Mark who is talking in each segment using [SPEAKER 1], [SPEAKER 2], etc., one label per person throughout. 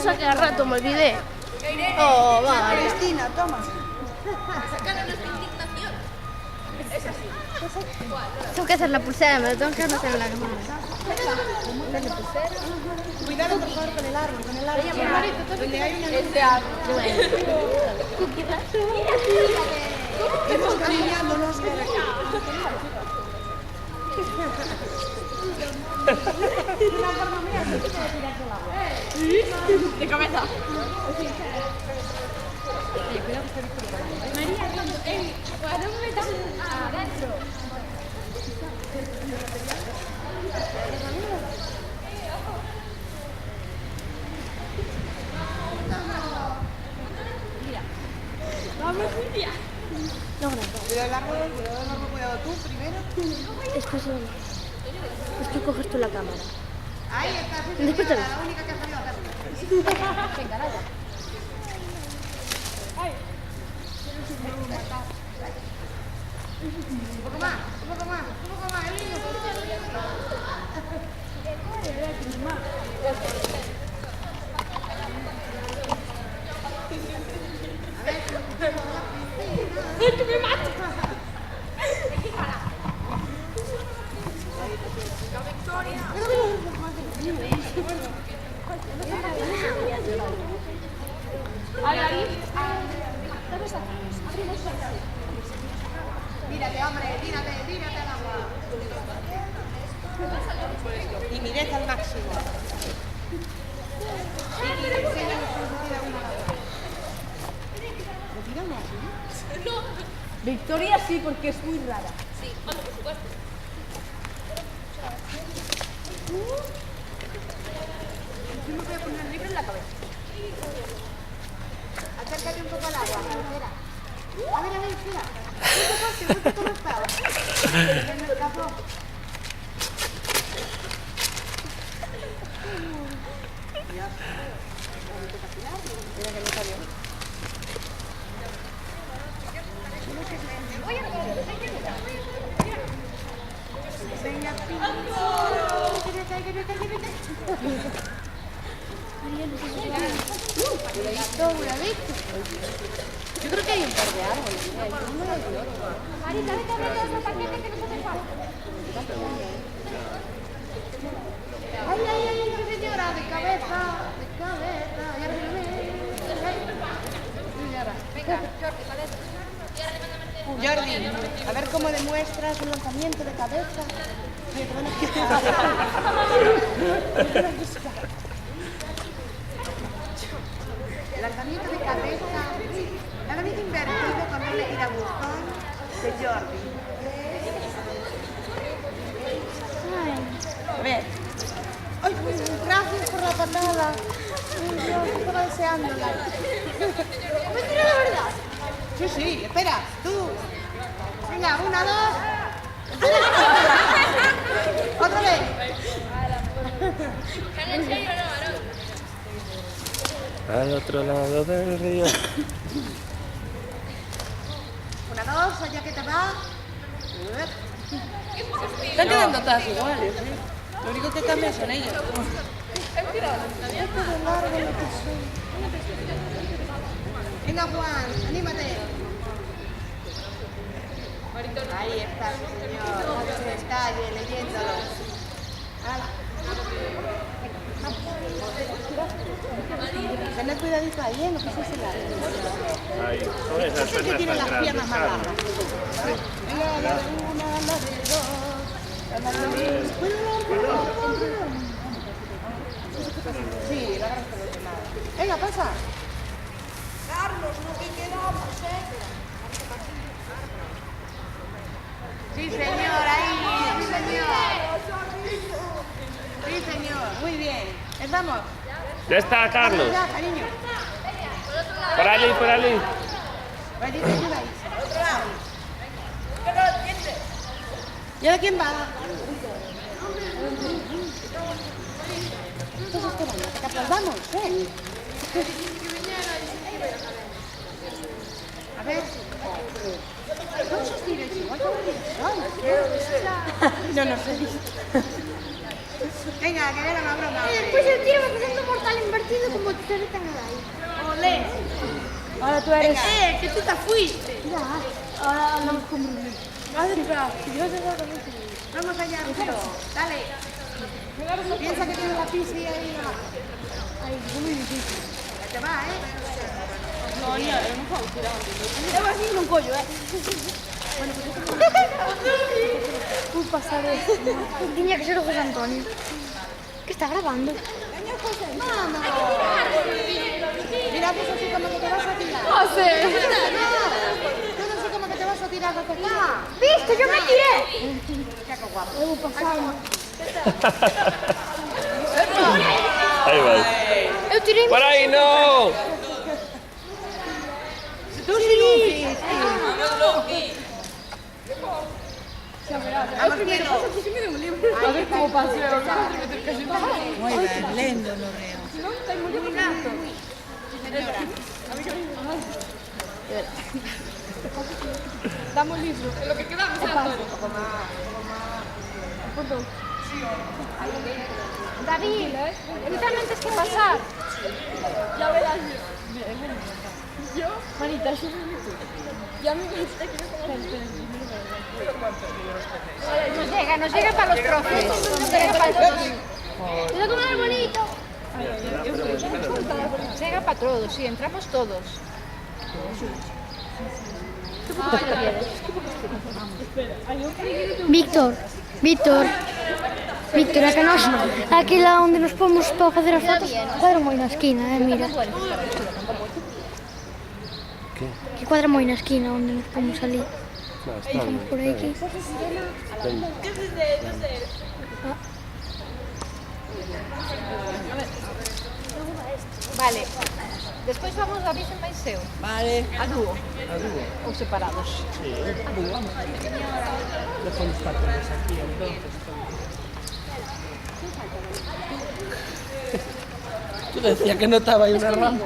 [SPEAKER 1] cosa que a rato me olvidé. Oh, vale.
[SPEAKER 2] Cristina, toma.
[SPEAKER 1] Tengo que hacer la pulsera, me lo tengo que hacer en la cámara.
[SPEAKER 2] Cuidado, por favor, con el árbol, Donde hay una luz. Hemos cariñándonos.
[SPEAKER 1] De cabeza. María, ¿para dónde me estás adentro? Mira. Vamos, Julia. No,
[SPEAKER 2] Cuidado el árbol, cuidado tú primero.
[SPEAKER 1] Es que coges tú la cámara.
[SPEAKER 2] Ahí está, sí, señora, la única que ha salido a hacerlo.
[SPEAKER 1] Venga, vaya.
[SPEAKER 2] Un poco más,
[SPEAKER 1] ¡Ay, que me mato!
[SPEAKER 2] Tírate, hombre, tírate al agua. Y mirad al máximo. ¿Lo tiramos así?
[SPEAKER 1] No.
[SPEAKER 3] Victoria sí, porque es muy rara.
[SPEAKER 1] Sí, bueno, por supuesto.
[SPEAKER 2] Yo me voy a poner el libro en la cabeza. Acércate un poco al agua, espera. A ver, espera. ¿Viste cómo estaba? Se me escapó. Dios. Mira que no salió. Venga, yo creo que hay un par de árboles.
[SPEAKER 1] Marita, vete a ver ese paquete que nos hace falta.
[SPEAKER 2] Ay, señora, de cabeza. Jordi, a ver cómo demuestras un lanzamiento de cabeza. Lanzamiento de cabeza. Lanzamiento invertido con doble tirabuzón de Jordi. A ver. Ay, gracias por la patada. Yo estaba deseándola. ¿Me tira la verdad? Sí, espera, tú. Venga, 1, 2. Otra vez.
[SPEAKER 4] Al otro lado del río.
[SPEAKER 2] 1, 2, allá que te va.
[SPEAKER 3] Están quedando todas iguales, ¿eh? Lo único que cambia son ellos.
[SPEAKER 2] Venga, Juan, anímate. Ahí está, señor. Con detalle, leyéndolo. Tened cuidadito ahí, no pases el área.
[SPEAKER 4] Ahí, con esas
[SPEAKER 2] Es que tiene
[SPEAKER 4] piernas
[SPEAKER 2] las
[SPEAKER 4] tan
[SPEAKER 2] piernas más
[SPEAKER 4] grandes,
[SPEAKER 2] largas. Venga, la de 1, la de 2, la de 3. Sí, la agarras por el otro lado. Venga, pasa. Carlos, no te quedamos, Sí, señor, ahí, sí, señor. Sí, señor, muy bien. ¿Estamos?
[SPEAKER 4] Ya está, Carlos.
[SPEAKER 2] Ya, cariño.
[SPEAKER 4] Por allí, por allí.
[SPEAKER 2] Vaya, te ayuda ahí. ¿Y ahora quién va? Estás esperando, que te aplaudamos, ¿eh? A ver. Todos os tiréis igual que no sé. Venga, que era una broma.
[SPEAKER 1] Después el tío me presenta un mortal invertido como te tan ahí.
[SPEAKER 2] Olé.
[SPEAKER 1] Ahora tú eres...
[SPEAKER 2] Que tú te fuiste.
[SPEAKER 1] Ya. Ahora hablamos con Bruno.
[SPEAKER 2] Vamos allá, Rufo. Dale. Piensa que tienes la pizza y ahí no va.
[SPEAKER 1] Ay, es muy difícil.
[SPEAKER 2] Ya te va, ¿eh?
[SPEAKER 3] No, ni a ver, no puedo tirar.
[SPEAKER 1] Te vas a ir un collo, pasar esto. Tenía que ser José Antonio. ¿Qué está grabando?
[SPEAKER 2] Mamá. Mira, pues así como que te vas a tirar.
[SPEAKER 1] José.
[SPEAKER 2] Tú así como que te vas a tirar de acá.
[SPEAKER 1] ¿Viste? Yo me tiré.
[SPEAKER 2] Qué guapo.
[SPEAKER 1] Debo pasar.
[SPEAKER 4] Ahí va.
[SPEAKER 1] Eu tirei.
[SPEAKER 4] ¡Por ahí no!
[SPEAKER 2] Tú sí, Luffy. Vamos primero.
[SPEAKER 3] A ver cómo paseo.
[SPEAKER 2] Muy bien, lento, lo veo.
[SPEAKER 3] Dame un libro. En lo que quedamos, Antonio.
[SPEAKER 1] David, tú también tienes que pasar.
[SPEAKER 3] Ya verás. Yo, manita, yo ya me gusta que
[SPEAKER 1] Nos llega para los profes. Nos llega para todos. ¿Te da un arbolito? Nos llega para todos, sí, entramos todos. Víctor, aquí lá onde nos pomos para facer as fotos, cuadra moi na esquina, mira. Que cuadra moi na esquina onde nos pomos ali. Estamos por aquí. Vale, despois vamos a Vicen Maiseo.
[SPEAKER 3] Vale.
[SPEAKER 1] A dúo. Ou separados.
[SPEAKER 3] Tú decías que no estaba ahí una rama.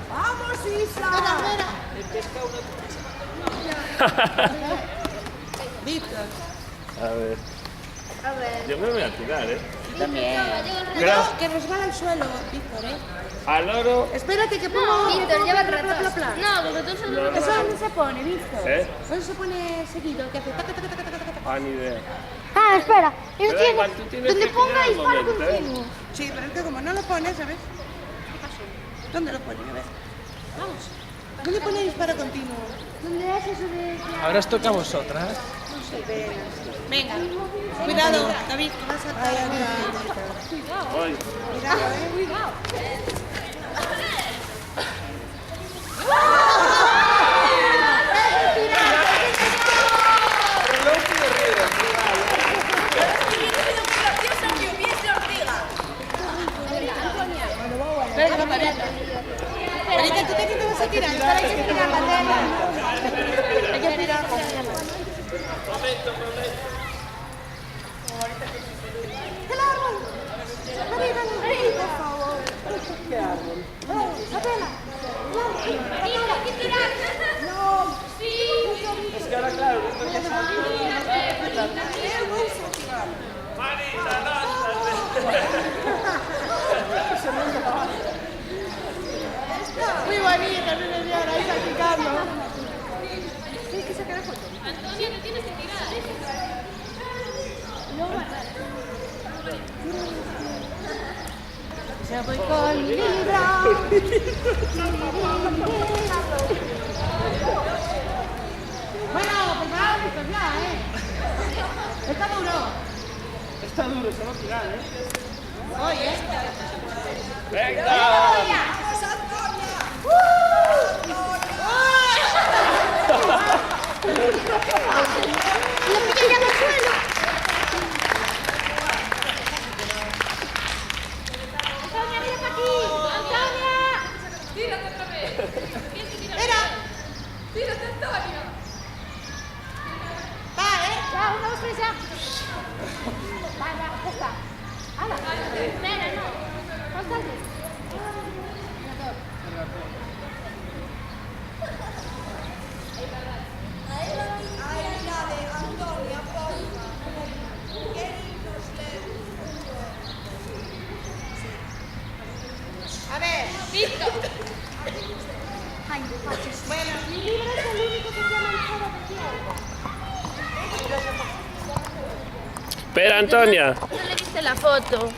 [SPEAKER 2] ¡Vamos, Isa! Víctor.
[SPEAKER 4] A ver. Yo me voy a tirar, ¿eh?
[SPEAKER 2] Cuidado, que resbala el suelo, Víctor, ¿eh?
[SPEAKER 4] Al oro.
[SPEAKER 2] Espérate que pongo...
[SPEAKER 1] Víctor, lleva el ratón.
[SPEAKER 2] No, porque tú solo... ¿Eso dónde se pone, Víctor?
[SPEAKER 4] ¿Eh?
[SPEAKER 2] ¿Dónde se pone seguido? Que hace taca, taca, taca, taca, taca.
[SPEAKER 4] Ah, ni idea.
[SPEAKER 1] Ah, espera.
[SPEAKER 4] Pero
[SPEAKER 1] Eso
[SPEAKER 4] da igual, tú tienes
[SPEAKER 1] donde
[SPEAKER 4] que
[SPEAKER 1] ponga
[SPEAKER 4] tirar al
[SPEAKER 1] disparo
[SPEAKER 4] momento, ¿eh?
[SPEAKER 1] continuo.
[SPEAKER 2] Sí, pero es que como no lo pones, ¿sabes? ¿Qué pasó? ¿Dónde lo pone? A ver. Vamos. ¿Dónde pone disparo continuo?
[SPEAKER 1] ¿Dónde es eso de...?
[SPEAKER 3] Ahora os toca a vosotras.
[SPEAKER 2] Venga. Cuidado, David, que vas a caer.
[SPEAKER 4] Voy.
[SPEAKER 2] Cuidado, ¿eh? Venga, Marita. Marita, ¿tú también te vas a tirar? Espera, hay que tirar la tela. Hay que tirar la tela. ¡El árbol! Marita, por favor.
[SPEAKER 3] ¿Qué árbol?
[SPEAKER 2] La tela.
[SPEAKER 1] Hay que tirar.
[SPEAKER 2] No.
[SPEAKER 3] Es que ahora, claro, porque
[SPEAKER 2] Muy bonita, mi señora, ahí salpicando.
[SPEAKER 1] Tienes que sacar la foto. Antonio, no tienes que tirar.
[SPEAKER 2] Se voy con mi libro. Bueno, pues vamos, pues ya, ¿eh? Está duro.
[SPEAKER 3] está duro, se va a tirar, ¿eh?
[SPEAKER 2] Oye.
[SPEAKER 4] ¡Venga!
[SPEAKER 1] Lo pillé ya en el suelo. Antonia, mira para aquí. Antonia.
[SPEAKER 5] Tírate otra vez.
[SPEAKER 2] Mira.
[SPEAKER 5] Tírate, Antonio.
[SPEAKER 2] Va, ¿eh?
[SPEAKER 1] Ya, 1, 2, 3, ya. Va, ya está. ¡Hala! Espera, no. Falta
[SPEAKER 5] Listo.
[SPEAKER 1] Ay, no facis. Bueno, mi libro es el único que se llama El Foro de Tiempo.
[SPEAKER 6] Espera, Antonia.
[SPEAKER 1] No le viste la foto.